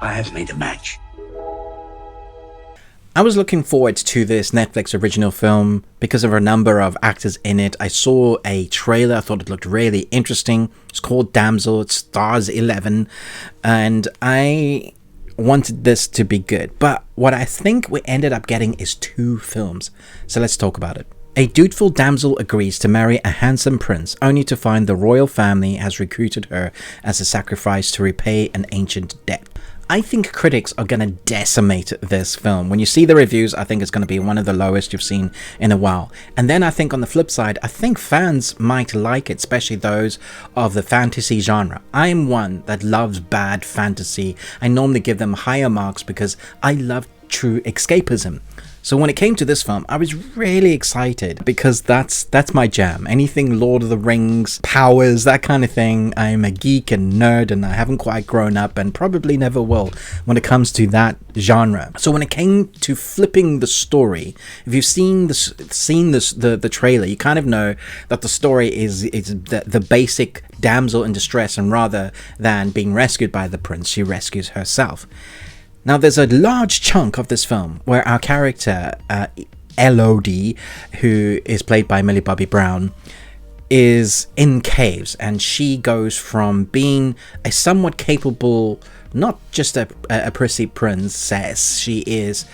I have made a match. I was looking forward to this Netflix original film because of a number of actors in it. I saw a trailer, I thought it looked really interesting. It's called Damsel, it stars 11, and I wanted this to be good. But what I think we ended up getting is 2 films, so let's talk about it. A dutiful damsel agrees to marry a handsome prince, only to find the royal family has recruited her as a sacrifice to repay an ancient debt. I think critics are going to decimate this film. When you see the reviews, I think it's going to be one of the lowest you've seen in a while. And then I think on the flip side, I think fans might like it, especially those of the fantasy genre. I'm one that loves bad fantasy. I normally give them higher marks because I love true escapism. So when it came to this film, I was really excited because that's my jam. Anything Lord of the Rings, powers, that kind of thing. I'm a geek and nerd, and I haven't quite grown up and probably never will when it comes to that genre. So when it came to flipping the story, if you've seen the trailer, you kind of know that the story is the basic damsel in distress, and rather than being rescued by the prince, she rescues herself. Now, there's a large chunk of this film where our character, Elodie, who is played by Millie Bobby Brown, is in caves, and she goes from being a somewhat capable, not just a prissy princess, she is...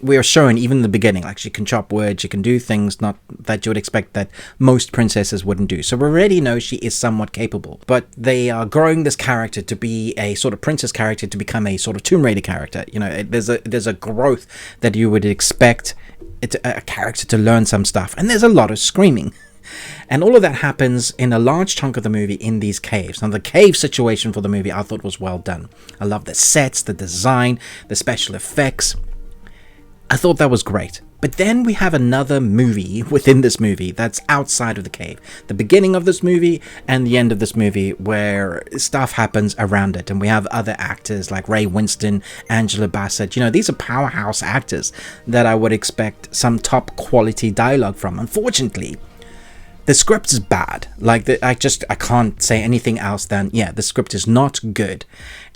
we are shown even in the beginning, like she can chop wood, she can do things not that you would expect that most princesses wouldn't do. So we already know she is somewhat capable, but they are growing this character to be a sort of princess character to become a sort of Tomb Raider character. You know, there's a growth that you would expect a character to learn some stuff, and there's a lot of screaming. And all of that happens in a large chunk of the movie in these caves. Now, the cave situation for the movie I thought was well done. I love the sets, the design, the special effects. I thought that was great. But then we have another movie within this movie that's outside of the cave. The beginning of this movie and the end of this movie where stuff happens around it. And we have other actors like Ray Winston, Angela Bassett. You know, these are powerhouse actors that I would expect some top quality dialogue from. Unfortunately, the script is bad. Like, I can't say anything else than, yeah, the script is not good.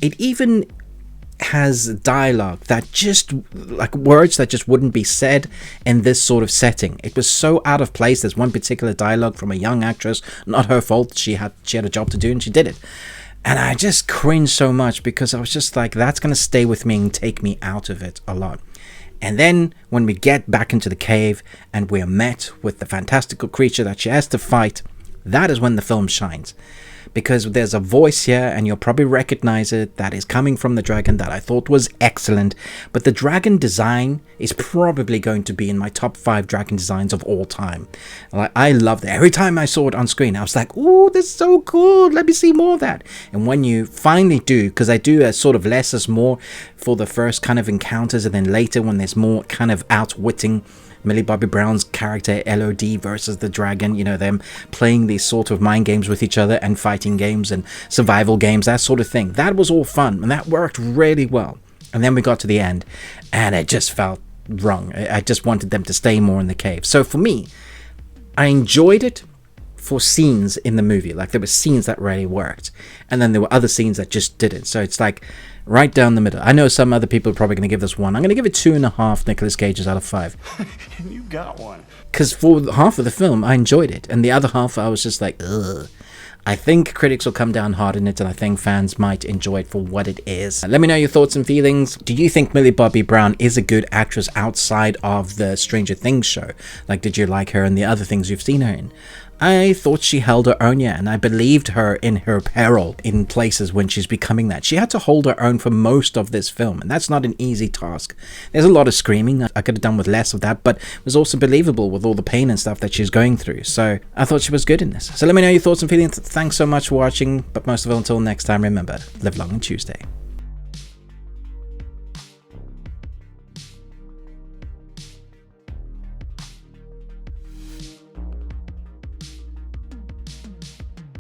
It even has dialogue that just, like, words that just wouldn't be said in this sort of setting. It was so out of place. There's one particular dialogue from a young actress, not her fault, she had a job to do and she did it, and I just cringed so much because I was just like, that's gonna stay with me and take me out of it a lot. And then when we get back into the cave and we're met with the fantastical creature that she has to fight, that is when the film shines. Because there's a voice here, and you'll probably recognize it, that is coming from the dragon that I thought was excellent. But the dragon design is probably going to be in my top 5 dragon designs of all time. Like, I loved it. Every time I saw it on screen, I was like, ooh, this is so cool. Let me see more of that. And when you finally do, because I do a sort of less is more for the first kind of encounters, and then later when there's more kind of outwitting Millie Bobby Brown's character Elodie versus the dragon, you know, them playing these sort of mind games with each other and fighting games and survival games, that sort of thing. That was all fun, and that worked really well. And then we got to the end, and it just felt wrong. I just wanted them to stay more in the cave. So for me, I enjoyed it for scenes in the movie. Like, there were scenes that really worked, and then there were other scenes that just didn't. So it's like right down the middle. I know some other people are probably going to give this 1. I'm going to give it 2.5 Nicolas Cages out of 5. You got one. Because for half of the film, I enjoyed it, and the other half, I was just like, ugh. I think critics will come down hard on it, and I think fans might enjoy it for what it is. Let me know your thoughts and feelings. Do you think Millie Bobby Brown is a good actress outside of the Stranger Things show? Like, did you like her in the other things you've seen her in? I thought she held her own, yeah, and I believed her in her peril in places when she's becoming that. She had to hold her own for most of this film, and that's not an easy task. There's a lot of screaming. I could have done with less of that, but it was also believable with all the pain and stuff that she's going through. So I thought she was good in this. So let me know your thoughts and feelings. Thanks so much for watching, but most of all, until next time, remember, live long and Tuesday.